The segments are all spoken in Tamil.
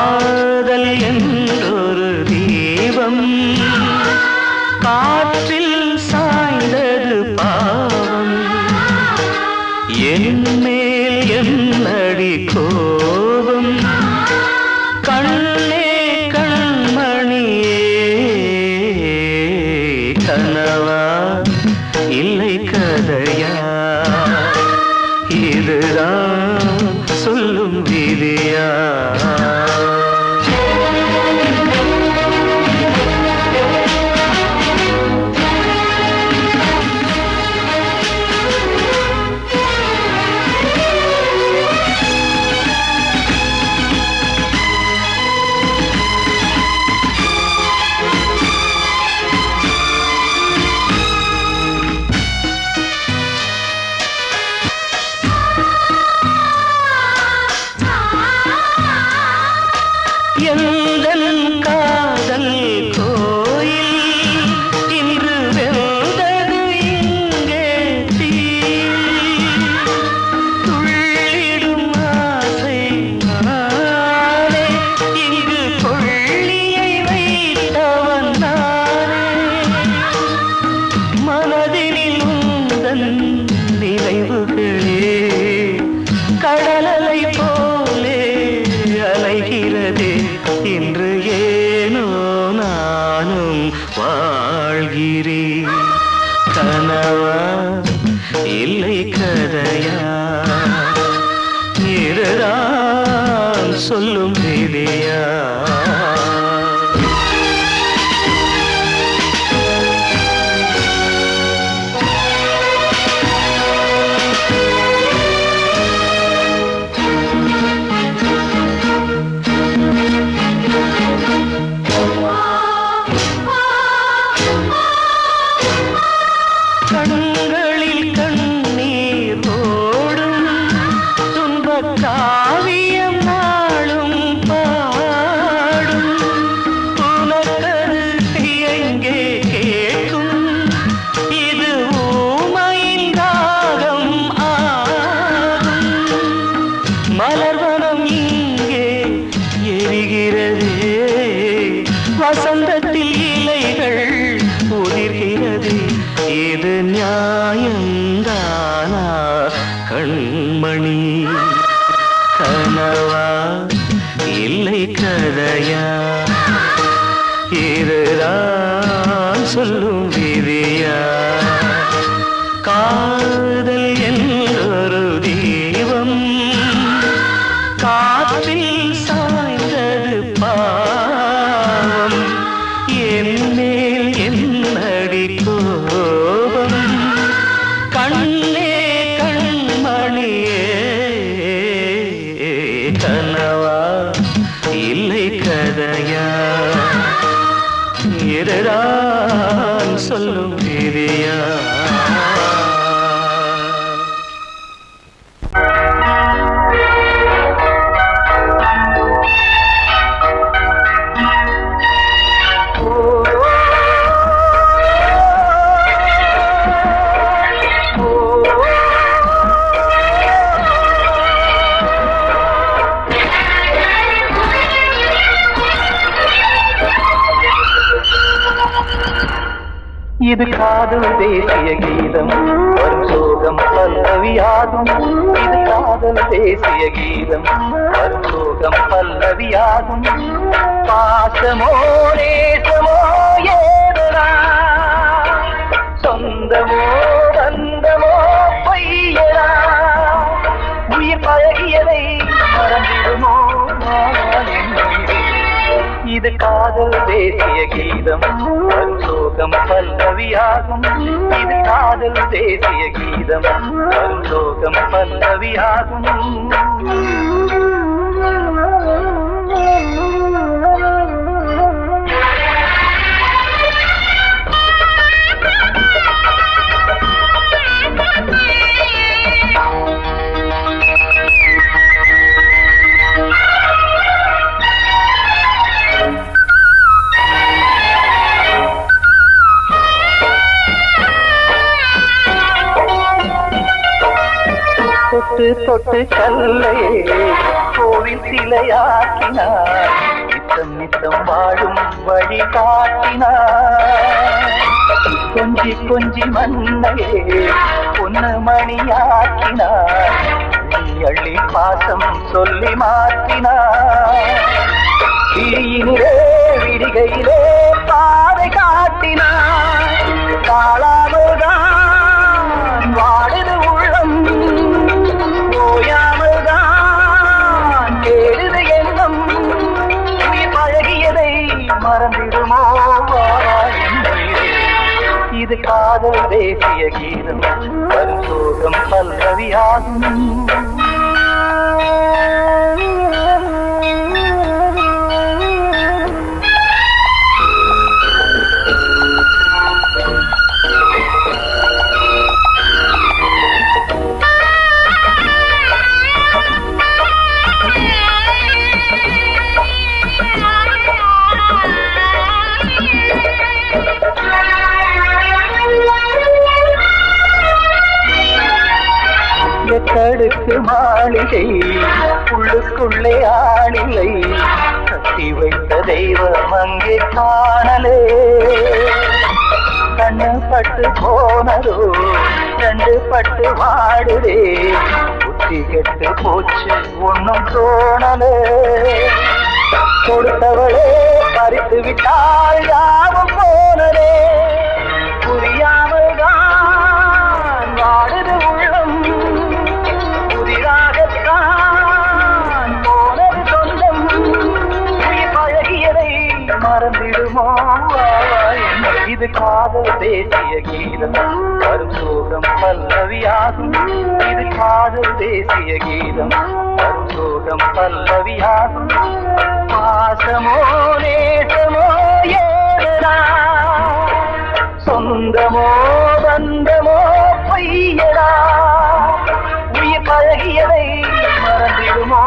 காதல் என்றொரு தீபம் காற்றில் சாய்ந்தது பாவம் என் மேல் என்னடி கோபம் கண்ணே கண்மணியே கனவா இல்லை கதையா இதுதான் சொல்லும் விதியா எந்தன் காதல் கோயில் இன்று வெந்தது இங்கே தீ துள்ளிடும் ஆசை நானே இங்கு கொள்ளியை வைத்தவன் நானே மனதினில் உந்தன் நினைவுகளே கடலலை போலே அலைகிறதே இன்று ஏனோ நானும் வாழ்கிறேன் கனவா இல்லை கதையா இதுதான் சொல்லும் விதியா கண்களில் கண்ணீர் ஓடும் துன்பக் காவியம் நாளும் பாடும் உனக்கது எங்கே கேட்கும் இது ஊமையின் ராகம் ஆகும் மலர்வனம் இங்கே எரிகிறதே வசந்தத்தில் இலைகள் உதிர்கிறது இது நியாயந்தானா கண்மணி கனவா இல்லை கதையா இதுதான் சொல்லும் விதியா காதல் என்றொரு தீபம் காற்றில் சாய்ந்தது பாவம் என் மேல் என்னடி கோபம் கண்ணே கண்மணியே கனவா இல்லை கதையா இதுதான் சொல்லும் விதியா இது காதல் தேசிய கீதம் வரும் சோகம் பல்லவியாகும் இது காதல் தேசிய கீதம் வரும் சோகம் பல்லவியாகும் பாசமோ நேசமோ ஏதனா சொந்தமோ பந்தமோ பொய்யனா உயிர் பழகியதை மறந்திடுமோ இது காதல் தேசிய கீதம் வரும் சோகம் பல்லவியாகும் இது காதல் தேசிய கீதம் வரும் சோகம் பல்லவியாகும் தொட்டு தொட்டு கல்லை கோவில் சிலையாக்கினார் உலகம் வாழும் வழி காட்டினார். கொஞ்சி கொஞ்சி மண்ணையே பொன்னு மணியாக்கினார். அள்ளி பாசம் சொல்லி மாற்றினார். விழியினிலே விடிகையிலே பாதை காட்டினார். காளாமல்தான் வாடுது உள்ளம், ஓயாமல்தான் கேடுது எண்ணம். உயிர் பழகியதை மறந்திடுமோ இது காதல் தேசிய கீதம். வரும் சோகம் பல்லவியாகும். எத்தடுக்கு மாளிகை உள்ளுக்குள்ளே ஆளில்லை. கட்டி வைத்த தெய்வம் அங்கே காணலே. கண்ணு பட்டு போனதோ ரெண்டு பட்டு வாடுதே. புத்தி கெட்டு போச்சு ஒன்னும் தோணலே. கொடுத்தவளே பறித்து விட்டால் யாவும் போனதே. புரியாமல் தான் வாடுது உள்ளம். புதிராகத்தான் போனது சொந்தம். உயிர் பழகியதை மறந்திடுமோ இது காதல் தேசிய கீதம். வரும் சோகம் பல்லவியாகும். இது காதல் தேசிய கீதம். வரும் சோகம் பல்லவியாகும். பாசமோ நேசமோ ஏதனா, சொந்தமோ பந்தமோ பொய்யடா. உயிர் பழகியதை மறந்திடுமோ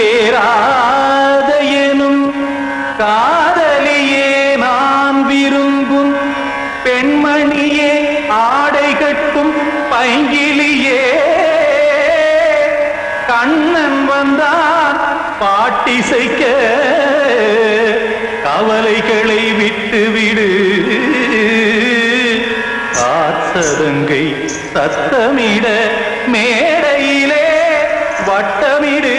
கண்மணியேராத எனும் காதலியே நான் விரும்பும் பெண்மணியே ஆடை கட்டும் பைங்கிலியே. கண்ணன் வந்தான் பாட்டிசைக்க கவலைகளை விட்டுவிடு. காசதங்கை சத்தமிட மேடையிலே வட்டமிடு.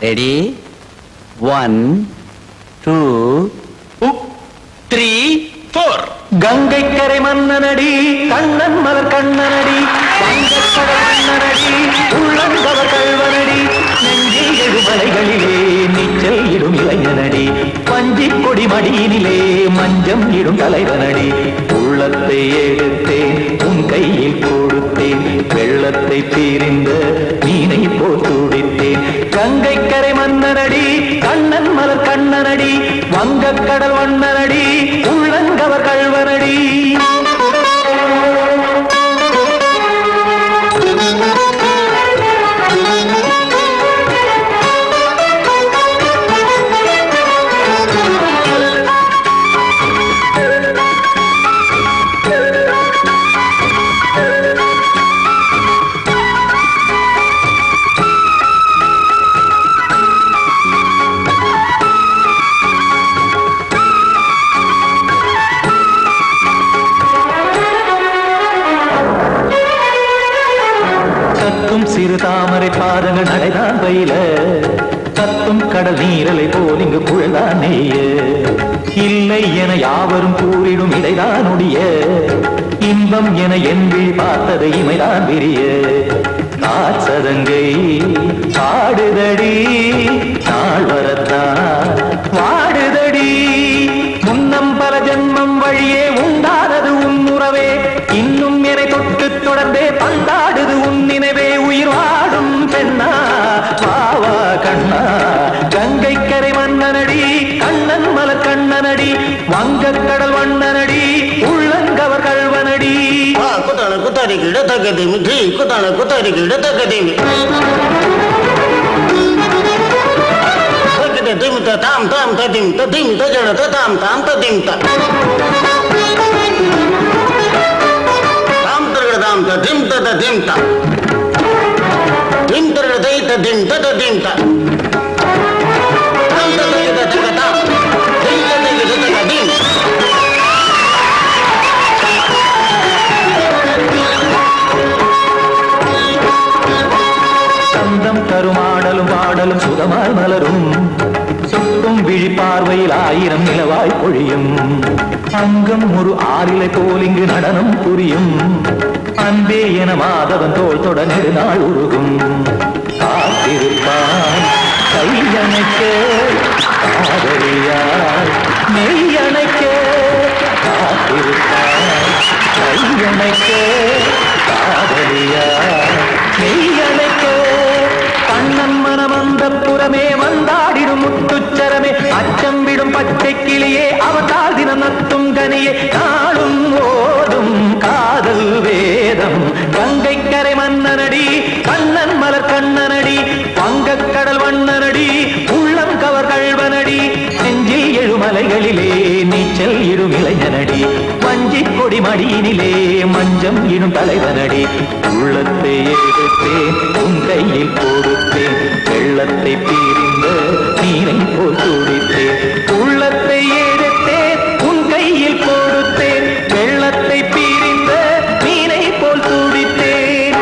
ரெடி 1 2 3 4. கங்கை கரை மன்னனடி கண்ணன் மலர் கண்ணனடி. வங்கக்கடல் மன்னனடி உள்ளங்கவர் கல்வனடி. நெஞ்சில் எழுமலைகளிலே நீச்சல் இடும் இளைஞனடி. பஞ்சி கொடி மடியினிலே மஞ்சம் இடும் தலைவனடி. உள்ளத்தை எடுத்தேன் உன் கையில் கொடுத்தேன். வெள்ளத்தை பிரிந்த மீனை போல் துடித்தேன். கங்கை கரை மன்னனடி கண்ணன் மலர் கண்ணனடி. வங்கக்கடல் வண்ணனடி உள்ளங்கவர் கல்வனடி. சிறு தாமரை பாதங்கள் நடைதான் பயில. கத்தும் கடல் நீரலை போல் இங்கு குழல்தான் நெய்ய. இல்லை என யாவரும் கூறிடும் இடைதான் ஒடிய. இன்பம் என என் விழி பார்த்தது இமைதான் விரிய. காசதங்கை பாடுதடி நாள் வரத்தான் வாடுதடி. முன்னம் பல ஜென்மம் வழியே உண்டானது உன் உறவே. இன்னும் என்னை தொட்டு தொடர்ந்தே பந்தாடுது உன் நினைவே. உயிர் வாடும் பெண்ணா வாவா கண்ணா. கங்கை கரை மன்னனடி கண்ணன் மலர் கண்ணனடி. வங்கக்கடல் வண்ணனடி உள்ளங்கவர் கல்வனடி. குத்தான குத்தாரி கிட தக்கதேமி குத்தான குத்தாரி கிட தக்கதேமி. த தாம் தாம் ததிம் ததிம் தஜட த தாம் தாம் ததிம் த தாம் தரகட தாம் ததிம் த ததிம் த திம் தரகட தை ததிம் த ததிம் த தாம் தரகட தக தாம் தை தக ததிம் சந்தம் தருமாடலும் பாடலும் சுகமாய் மலரும் சுட்டும் விழிப்பார்வையில் 1000 நிலவாய் பொழியும் அங்கம் ஒரு ஆறிலை போல் இங்கு நடனம் புரியும் அன்பே என மாதவன் தோள் தொட நெடுநாள் உருகும் காத்திருப்பான் கையணைக்க காதலியார் மெய்யணைக்க காத்திருப்பான் கையணைக்க காதலியார் மெய்யணைக்க கண்ணன் மனமந்த புறமே வந்தாடிடும் முத்துச்சரமே அச்சம் விடும் பச்சை கிளியே அவதால் தினம் நத்தும் கனியே நாளும் ஓதும் காதல் வேதம் கங்கை கரை மன்னனடி கண்ணன் மலர் கண்ணனடி வங்கக்கடல் வண்ணனடி உள்ளம் கவர் கழ்வனடி நெஞ்சில் எழுமலைகளிலே நீச்சல் இடும் இளைஞனடி வஞ்சி கொடி மடியினிலே மஞ்சம் இடும் தலைவனடி உள்ளத்தை எடுத்தேன் உன் கையில் கொடுத்தேன் வெள்ளத்தை பிரிந்த நீரை போல் துடித்தேன் உள்ளத்தை எடுத்தேன் உன் கையில் கொடுத்தேன் வெள்ளத்தை பிரிந்த நீரை போல் துடித்தேன்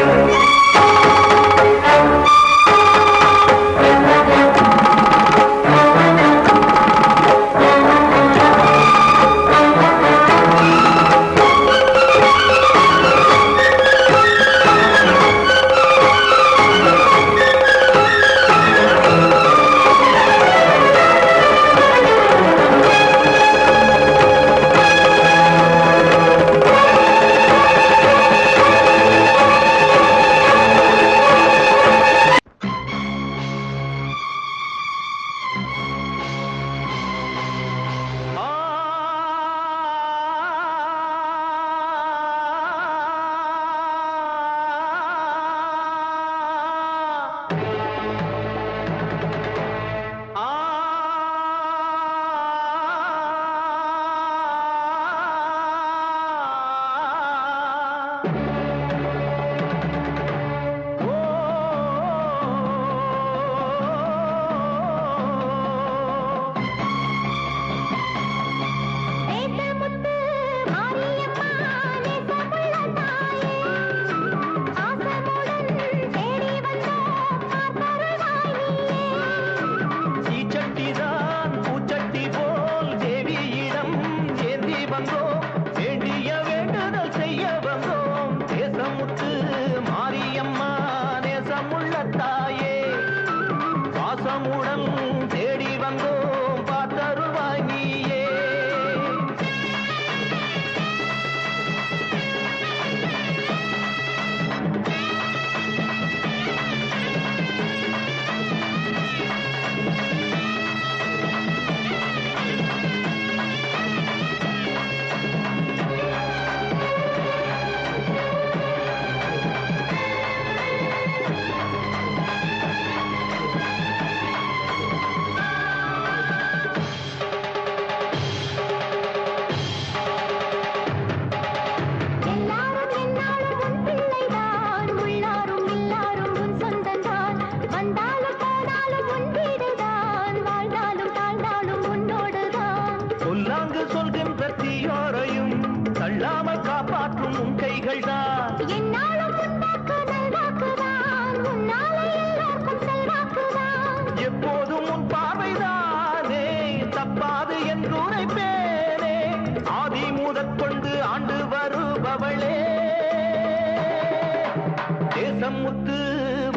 முத்து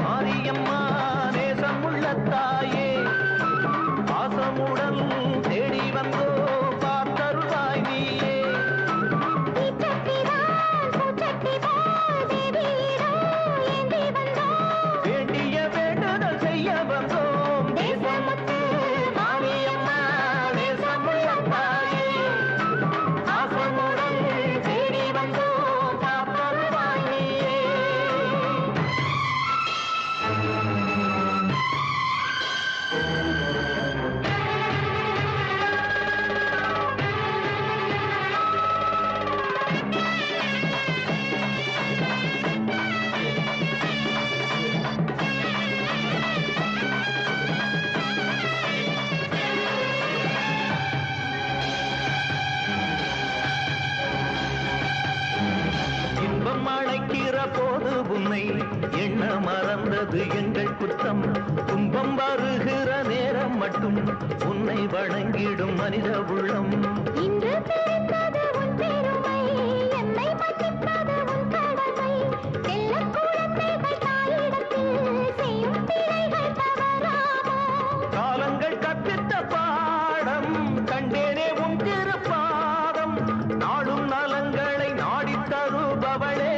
மாரியம்மா நேசமுள்ள தாயே பாசமுடன் தேடி வந்தோ பார்த்தருளாய் நீயே வேண்டிய வேண்டுதல் செய்ய வந்தோம் நேசமுத்து மாரியம்மா நேசமுள்ள தாயே பாசமுடன் தேடி வந்தோ பார்த்தருளாய் நீயே வந்தது எங்கள் குற்றம் துன்பம் வருகிற நேரம் மட்டும் உன்னை வணங்கிடும் மனித உள்ளம் இன்று பிறந்தது உன் பெருமை என்னை மன்னிப்பது உன் கடமை செல்லக் குழந்தைகள் தாயிடத்தில் செய்யும் பிழைகள் தவறாமோ காலங்கள் கற்பித்த பாடம் கண்டேனே உன் திருப்பாதம் நாடும் நலங்களை நாடித் தருபவளே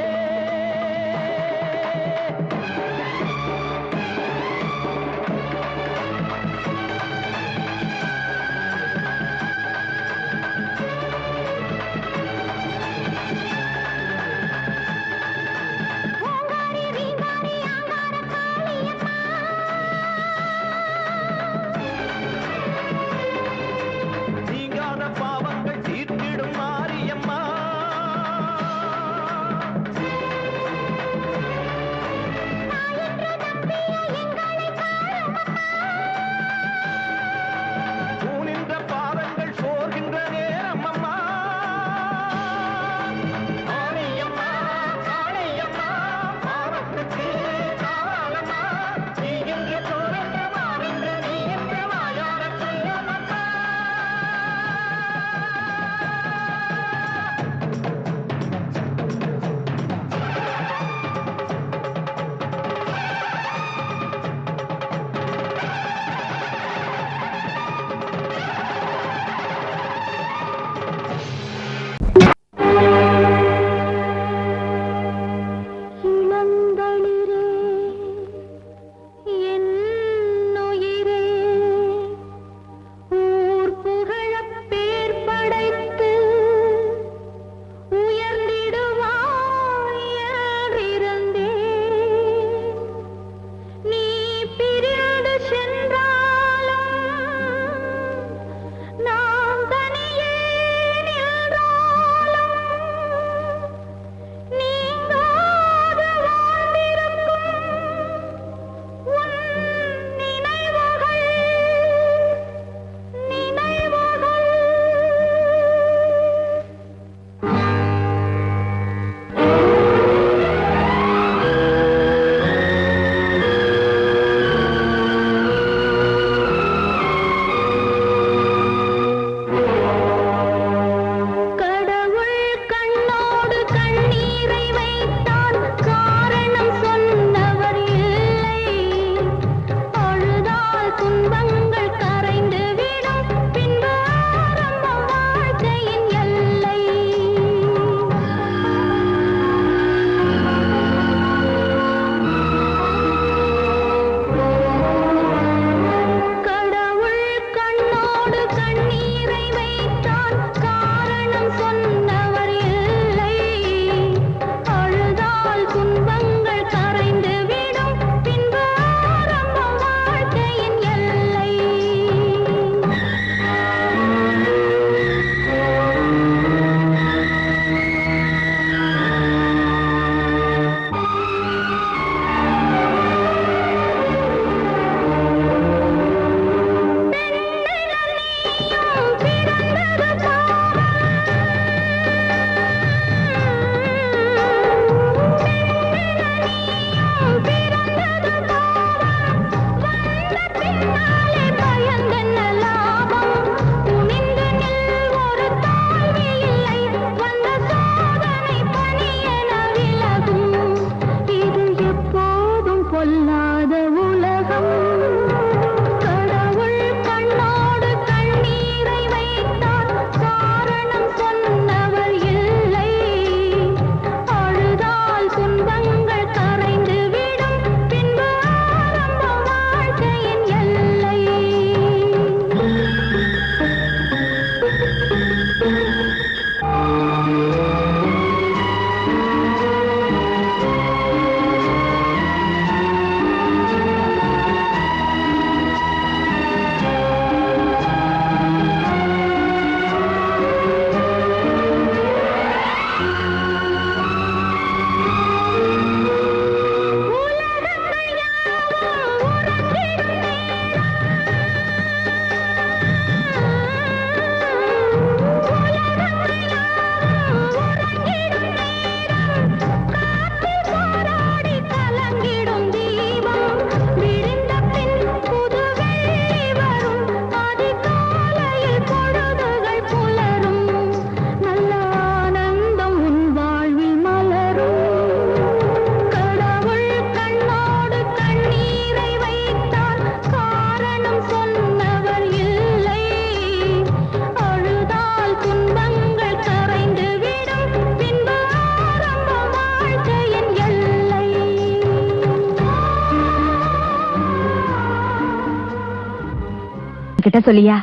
கிட்ட சொல்லியா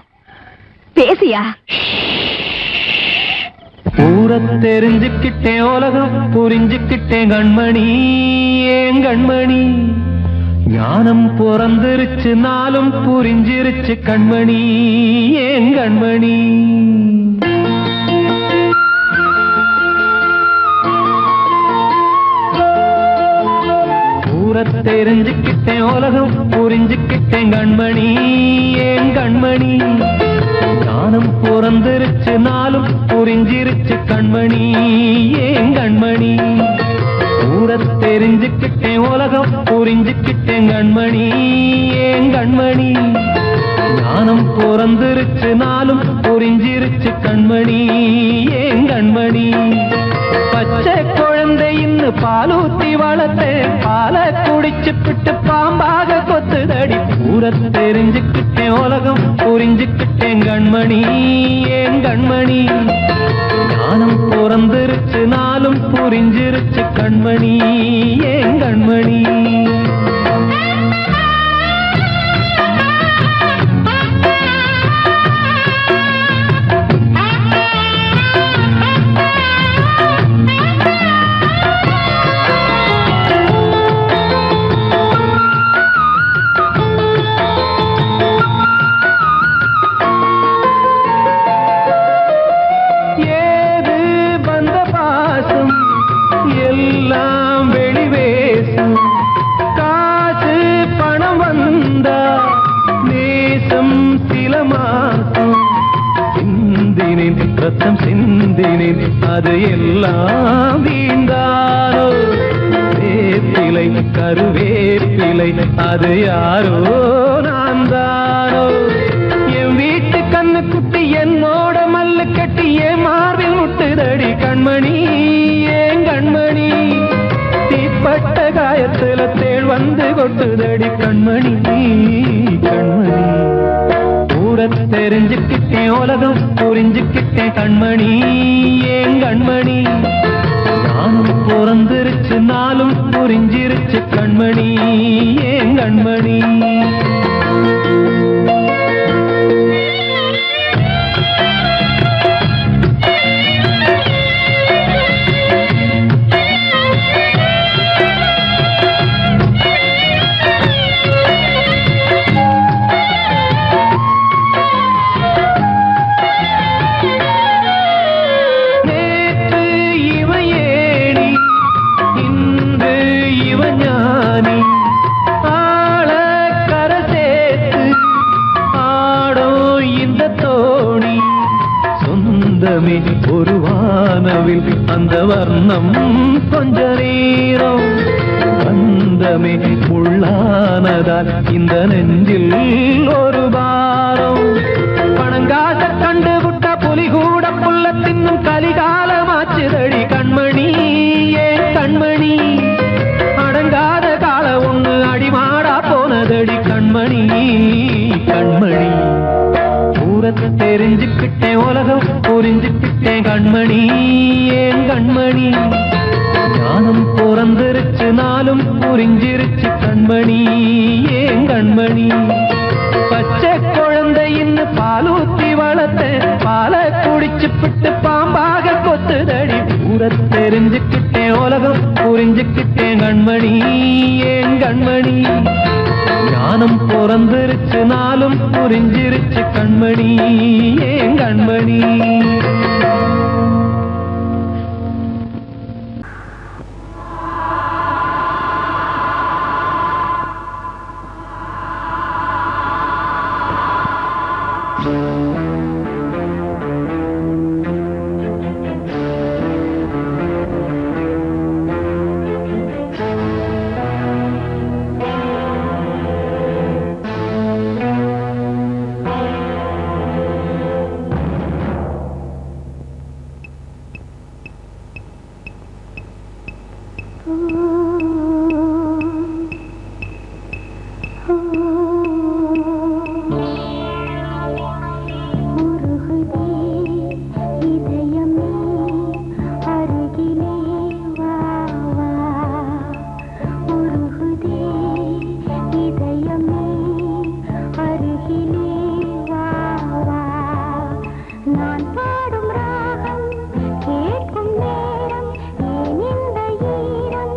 பேசியா ஊர தெரிஞ்சுக்கிட்டேன் உலகம் புரிஞ்சுக்கிட்டேன் கண்மணி ஏன் கண்மணி ஞானம் பிறந்திருச்சு நாளும் புரிஞ்சிருச்சு கண்மணி ஏன் கண்மணி ஊர தெரிஞ்சுக்கிட்டேன் உலகம் புரிஞ்சுக்கிட்டேன் கண்மணி ஏன் கண்மணி ஞானம் பிறந்திருச்சு நாளும் புரிஞ்சிருச்சு கண்மணி ஏன் கண்மணி ஊர தெரிஞ்சுக்கிட்டேன் உலகம் புரிஞ்சுக்கிட்டேன் கண்மணி ஏன் கண்மணி ஞானம் பிறந்திருச்சு நாளும் புரிஞ்சிருச்சு கண்மணி ஏன் கண்மணி பச்சை குழந்தை இன்னு பாலூத்தி வளர்த்தேன் பாலை குடிச்சு பிட்டு பாம்பாக கொத்துதடி ஊர தெரிஞ்சுக்கிட்டேன் உலகம் புரிஞ்சுக்கிட்டேன் கண்மணி ஏன் கண்மணி ஞானம் பிறந்திருச்சு நாளும் புரிஞ்சிருச்சு கண்மணி ஏன் கண்மணி ரத்தம் சிந்தினேன் அது எல்லாம் வீண்டாரோ வேப்பிலை கருவேப்பிலை அது யாரோ நான் தானோ என் வீட்டு கண்ணு குட்டி என்னோட மல்லு கட்டி என் மார்பில் முட்டுதடி கண்மணி ஏன் கண்மணி தீப்பட்ட காயத்துல தேள் வந்து கொட்டுதடி கண்மணி கண்மணி ஊர தெரிஞ்சுக்கிட்டேன் உலகம் புரிஞ்சுக்கிட்டேன் கண்மணி ஏன் கண்மணி நானும் பிறந்திருச்சு நாளும் புரிஞ்சிருச்சு கண்மணி ஏன் கண்மணி ஒரு வானவில் அந்த வர்ணம் கொஞ்ச நேரம் வந்தமே உள்ளானதால் இந்த நெஞ்சில் ஒரு பாரம் பணங்காக கண்டு விட்ட புலி கூட புல்ல தின்னும் கலிகாலமாச்சுதடி கண்மணி ஏன் கண்மணி அடங்காத கால ஒண்ணு அடிமாடா போனதடி கண்மணி கண்மணி தெரிஞ்சுக்கிட்டேன் உலகம் புரிஞ்சுக்கிட்டேன் கண்மணி ஏன் கண்மணி ஞானம் பிறந்திருச்சு நாளும் புரிஞ்சிருச்சு கண்மணி ஏன் கண்மணி பச்சை குழந்தை இன்னு பாலூத்தி வளர்த்தேன் பாலை குடிச்சு பிட்டு பாம்பாக கொத்துதடி ஊர தெரிஞ்சுக்கிட்டேன் உலகம் புரிஞ்சுக்கிட்டேன் கண்மணி ஏன் கண்மணி ஞானம் பிறந்திருச்சு நாளும் புரிஞ்சிருச்சு கண்மணி ஏன் கண்மணி நான் பாடும் ராகம் கேட்கும் நேரம் ஏன் இந்த ஈரம்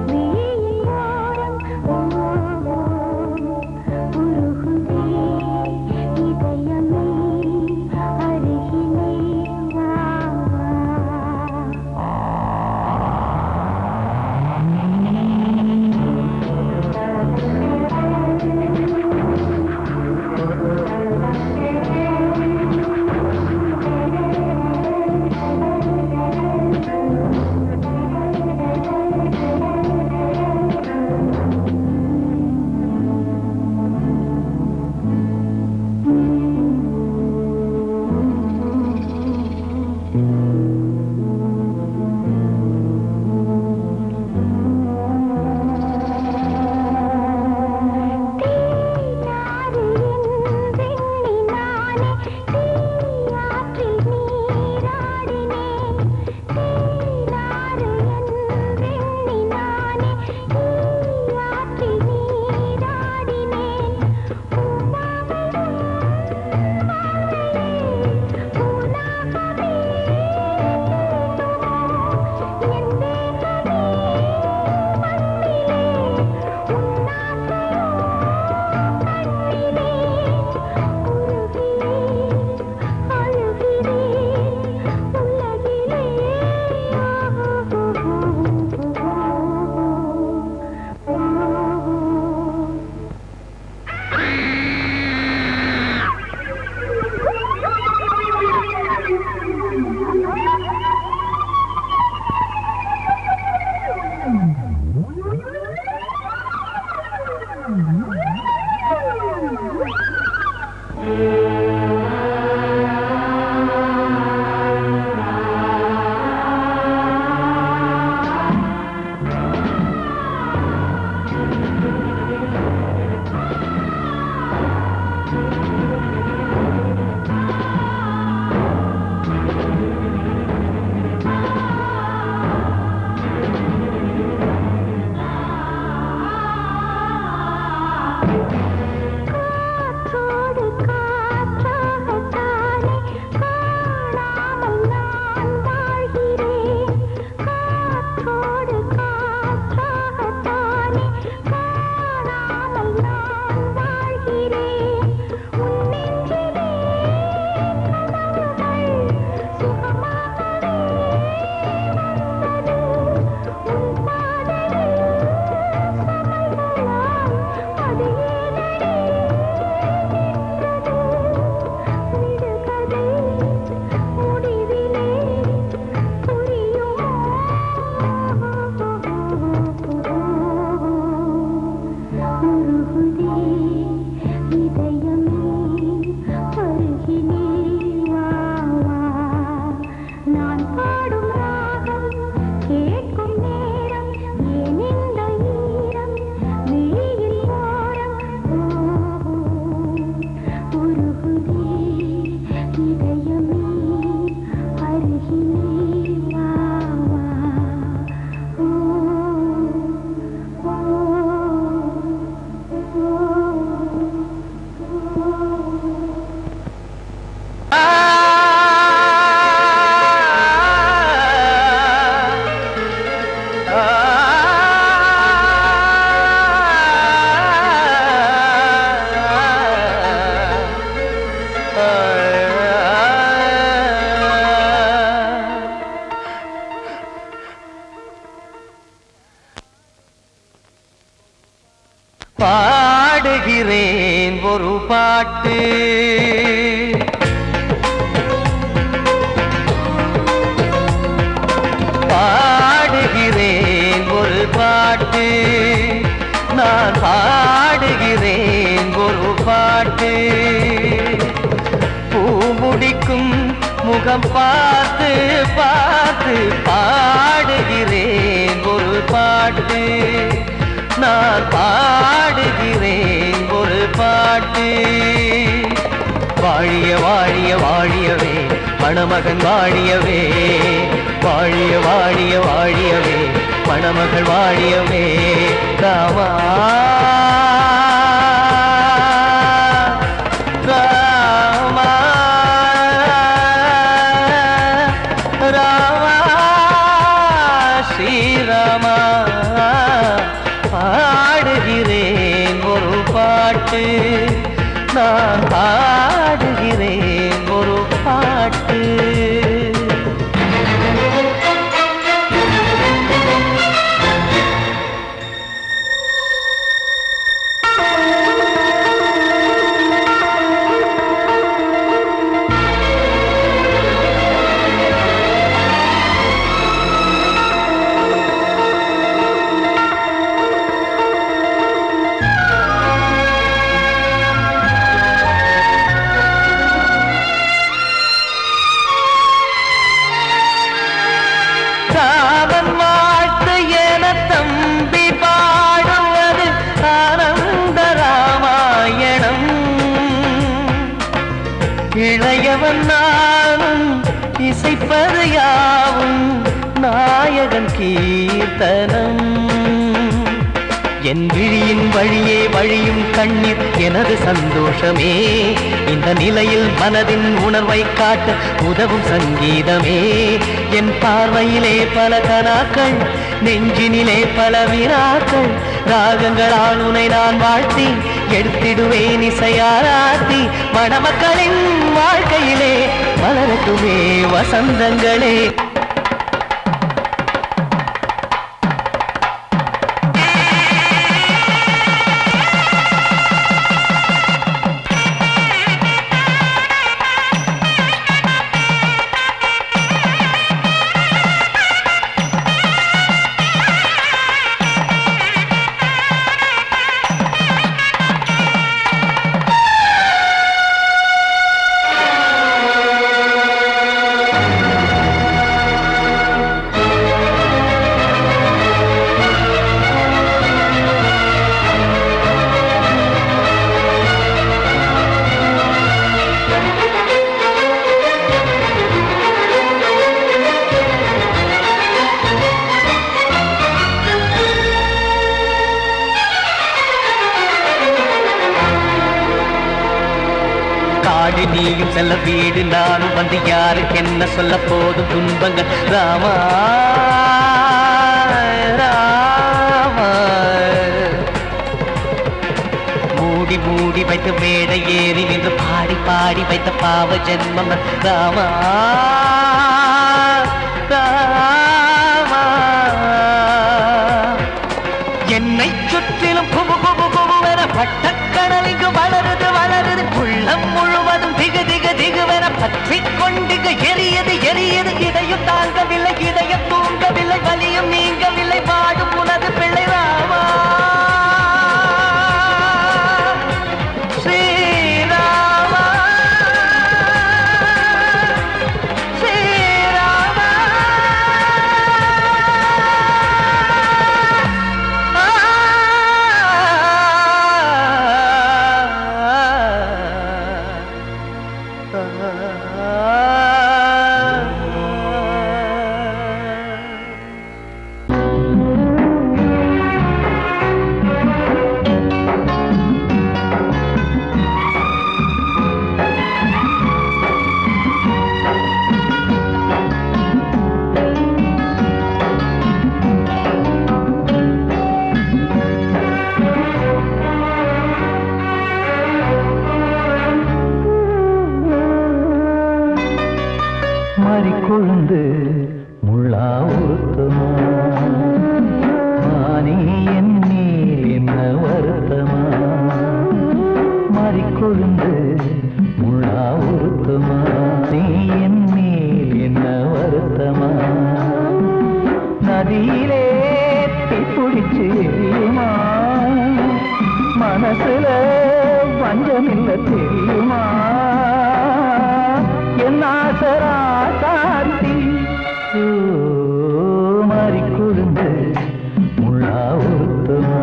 விழியின் ஓரம் உருகுதே இதயமே அருகிலே வா காற்றோடு காற்றாகத்தானே காணாமல் நான் வாழ்கிறேன் காற்றோடு காற்றாகத்தானே காணாமல் நான் வாழ்கிறேன் உன் நெஞ்சிலே கனவுகள் சுகமாகவே வந்தது உன் பாதையில் சமைகளாய் அது ஏனடி விடுகதை முடிவிலே உருகுதே இதயமே அருகிலே வா நான் பாடும் ராகம் கேட்கும் நேரம் ஏன் இந்த ஈரம் விழியின் ஓரம் உருகுதே இதயமே அருகிலே வா பாடுகிறேன் ஒரு பாட்டு பாடுகிறேன் ஒரு பாட்டு நான் பாடுகிறேன் ஒரு பாட்டு பூ முடிக்கும் முகம் பார்த்து பார்த்து பாடுகிறேன் ஒரு பாட்டு நான் பாடுகிறேன் ஒரு பாட்டு வாழிய வாழிய வாழியவே மணமகன் வாழியவே வாழிய வாழிய வாழியவே மணமகள் வாழியவே ராமா ராமா நான் பாடுகிறேன் ஒரு பாட்டு. ராமன் வாழ்த்து என தம்பி பாடுவது ஆனந்த ராமாயணம். இளையவன் நானும் இசைப்பது யாவும் நாயகன் கீர்த்தனம். என் விழியின் வழியே வழியும் கண்ணீர் எனது சந்தோஷமே. இந்த நிலையில் மனதின் உணர்வை காட்ட உதவும் சங்கீதமே. என் பார்வையிலே பல கனாக்கள், நெஞ்சினிலே பல வினாக்கள். ராகங்களால் உனை நான் வாழ்த்தி எடுத்திடுவேன் இசையாராத்தி. மணமக்களின் வாழ்க்கையிலே மலரட்டுமே வசந்தங்களே. காடு நீயும் செல்ல வீடு நானும் வந்து யாருக்கு என்ன சொல்ல போதும் துன்பங்கள். ராமா ராமா மூடி மூடி வைத்த மேடை ஏறி நின்று பாடி பாடி வைத்த பாவ ஜென்மம். ராமா ராமா என்னை சுற்றிலும் குபு குபு குபுவென பட்டக்கடல் இங்கு வளருது வளருது. உள்ளம் முழுவதும் திகு திகு திகுவென பற்றிக் கொண்டு எரியது எரியது. இதையும் தாங்கவில்லை இதயம் தூங்கவில்லை வலியும் நீங்கவில்லை பாடும் உனது பிள்ளை. ராமா ஸ்ரீராமா ஸ்ரீராமா. மறிக்கொழுந்து முள்ளா உறுத்தமா மானி என் மேல் என்ன வருத்தமா. மறிக்கொழுந்து முள்ளா உறுத்தமா நீ என் மேல் என்ன வருத்தமா. நதியிலே பிடிச்சு எரியுமா மனசுல வஞ்சமில்ல தெரியுமா. என் ஆசரா சாத்தி மாறிக்கொழுந்து முள்ளா உறுத்தமா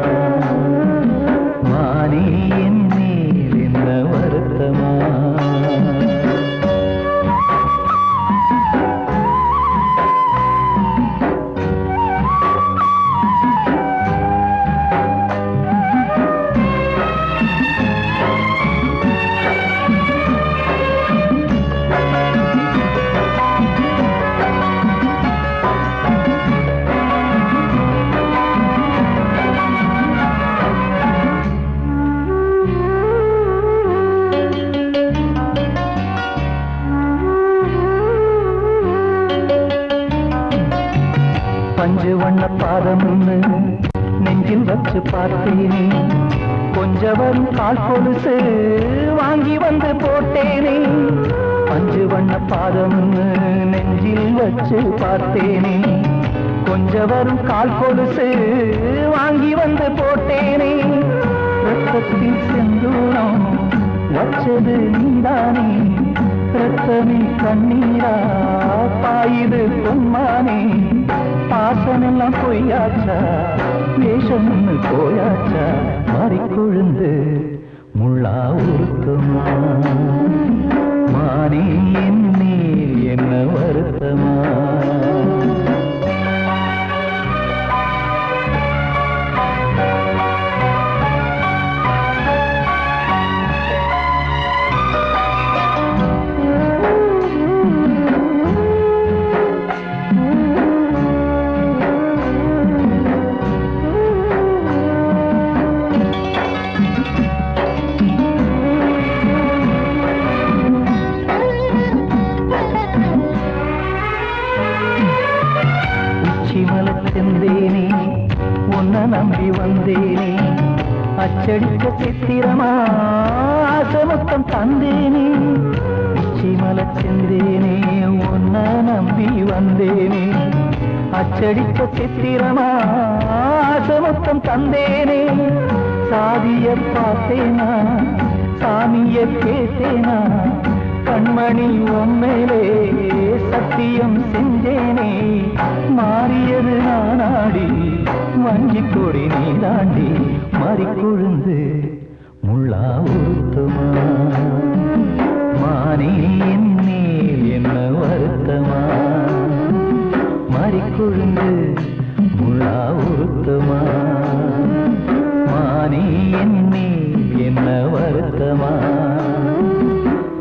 மானி என் மேல் என்ன வருத்தமா. அஞ்சு வண்ண பாதம் நெஞ்சில் வச்சு பார்த்தேனே கொஞ்சம் வரும் கால் கொலுசு வாங்கி வந்து போட்டேனே அஞ்சு வண்ண பாதம் நெஞ்சில் வச்சு பார்த்தேனே கொஞ்சம் வரும் கால் கொலுசு வாங்கி வந்து போட்டேனே ரத்தத்தில் செந்தூரம் வச்சது நீதானே ரத்தமே கண்ணீரா பாயுது பொன்மானே பாசமெல்லாம் பொய்யாச்சா வேஷம் போயாச்சா மாறி கொழுந்து முள்ளா உருத்தமா மானே நீர் என்ன வருத்தமா நம்பி வந்தேனே அச்சடிக்க சித்திரமா ஆசமுத்தம் தந்தேனே உச்சிமல செந்தேனே உன்ன நம்பி வந்தேனே அச்சடிக்க சித்திரமா ஆசமுத்தம் தந்தேனே சாதிய பார்த்தேனா சாமிய கேட்டேனா கண்மணி உண்மையிலே சத்தியம் செஞ்சேனே மாறியது நானாடி வஞ்சி கொடி நீ தாண்டி மாறி கொழுந்து முள்ளா உருத்தமா மானே மேல் என்ன வருத்தமா மாறி கொழுந்து முள்ளா உருத்தமா மானே மேல் என்ன வருத்தமா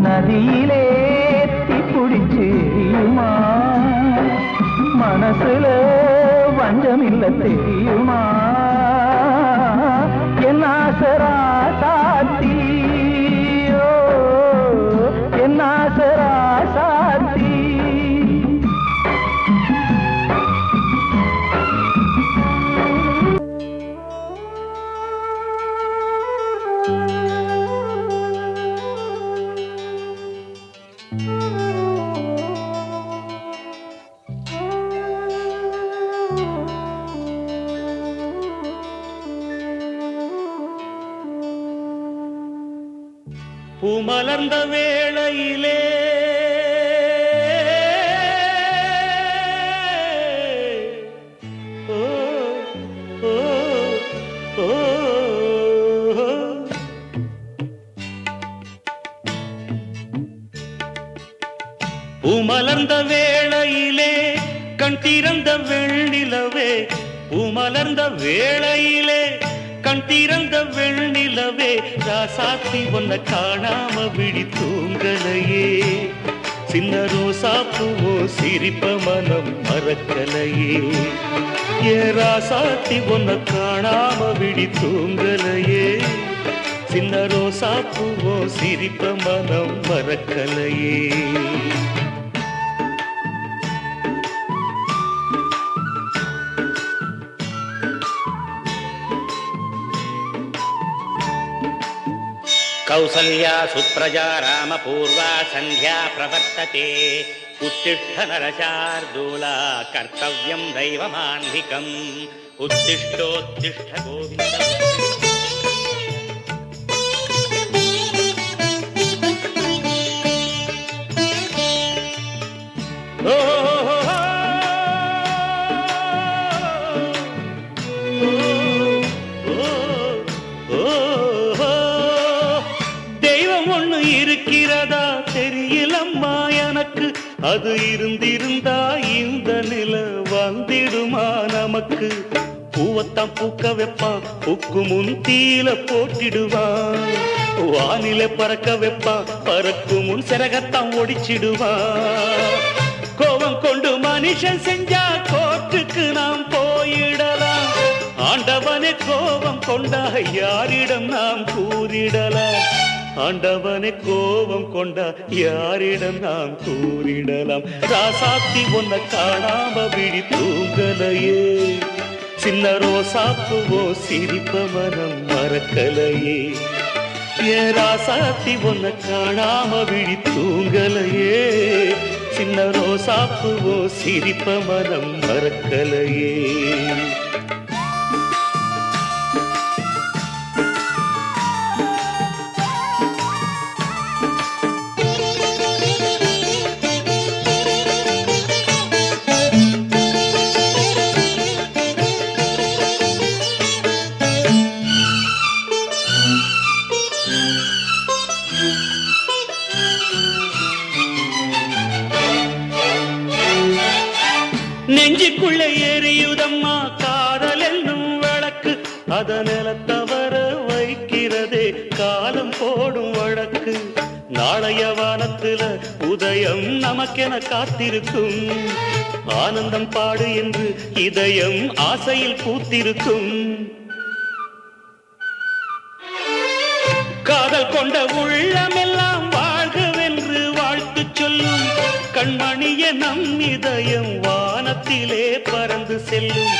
நதியிலே தீப்பிடிச்சேயுமா மனசுல வஞ்சமில்ல தெரியுமா என் ஆசரா சாத்தியோ என் ஆசரா சாத்தி பூமலர்ந்த வேளையிலே ஓ ஓ ஓ பூமலர்ந்த வேளையிலே கண் திறந்த வெண்ணிலவே பூமலர்ந்த வேளையிலே கண் திறந்த வெண்ணிலவே ராசாத்தி ஒன்ன காணாம விழி தூங்கலையே சின்ன ரோசா பூவோ சிரிப்ப மனம் மறக்கலையே ஏ ராசாத்தி ஒன்ன காணாம விழி தூங்கலையே சின்ன ரோசா பூவோ சிரிப்ப மனம் மறக்கலையே कौसल्या सुप्रजा रामपूर्वा संध्या प्रवर्तते उत्तिष्ठ नरशार्दूला कर्तव्यं दैवमान्धिकम् उत्तिष्ठोत्तिष्ठ गोविन्द இருக்கிறதா தெரியலம்மா எனக்கு அது இருந்திருந்தா இந்த நில வந்திடுமா நமக்கு பூவத்தான் பூக்க வைப்பான் பூக்கு முன் தீல போட்டிடுவான் வானில பறக்க வைப்பான் பறக்கு முன் சிறகத்தான் ஒடிச்சிடுவான் கோபம் கொண்டு மனுஷன் செஞ்சா கோர்ட்டுக்கு நாம் போயிடலாம் ஆண்டவனே கோபம் கொண்டா யாரிடம் நாம் கூறிடலாம் ஆண்டவனை கோபம் கொண்டா யாரிடம் நாம் கூறிடலாம் ராசாத்தி ஒன்ன காணாம விழி தூங்கலையே சின்ன ரோசாப்புவோ சிரிப்ப மனம் மறக்கலையே ஏன் ராசாத்தி ஒன்ன காணாம விழி தூங்கலையே சின்ன ரோசாப்புவோ சிரிப்ப மனம் மறக்கலையே நெஞ்சுக்குள்ளே எரியுதம்மா காதல் என்னும் விளக்கு அதனில தவற வைக்கிறதே காலம் போடும் வழக்கு நாளைய வானத்துல உதயம் நமக்கென காத்திருக்கும் ஆனந்தம் பாடு என்று இதயம் ஆசையில் பூத்திருக்கும் காதல் கொண்ட உள்ளமெல்லாம் வாழ்கவென்று வாழ்த்து சொல்லும் கண்மணிய நம் இதயம் வானத்திலே பறந்து செல்லும்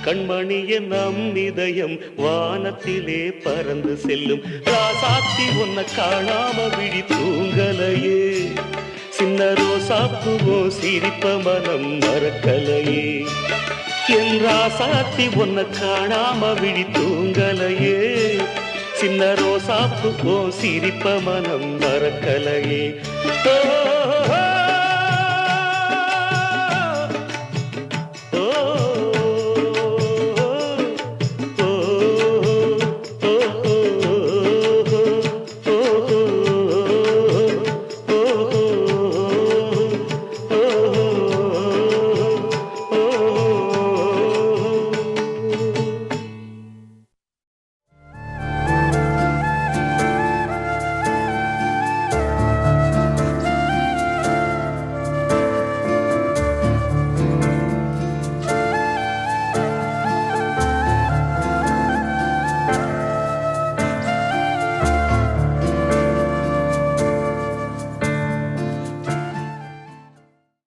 கண்மணிய நம் இதயம் வானத்திலே பறந்து செல்லும் ராசாத்தி உன்னை காணாம விழி தூங்கலையே சின்ன ரோசாப்புவோ சிரிப்ப மனம் மறக்கலையே என் ராசாத்தி உன்னை காணாம விழி தூங்கலையே சின்ன ரோசாப்புவோ சிரிப்ப மனம் மறக்கலையே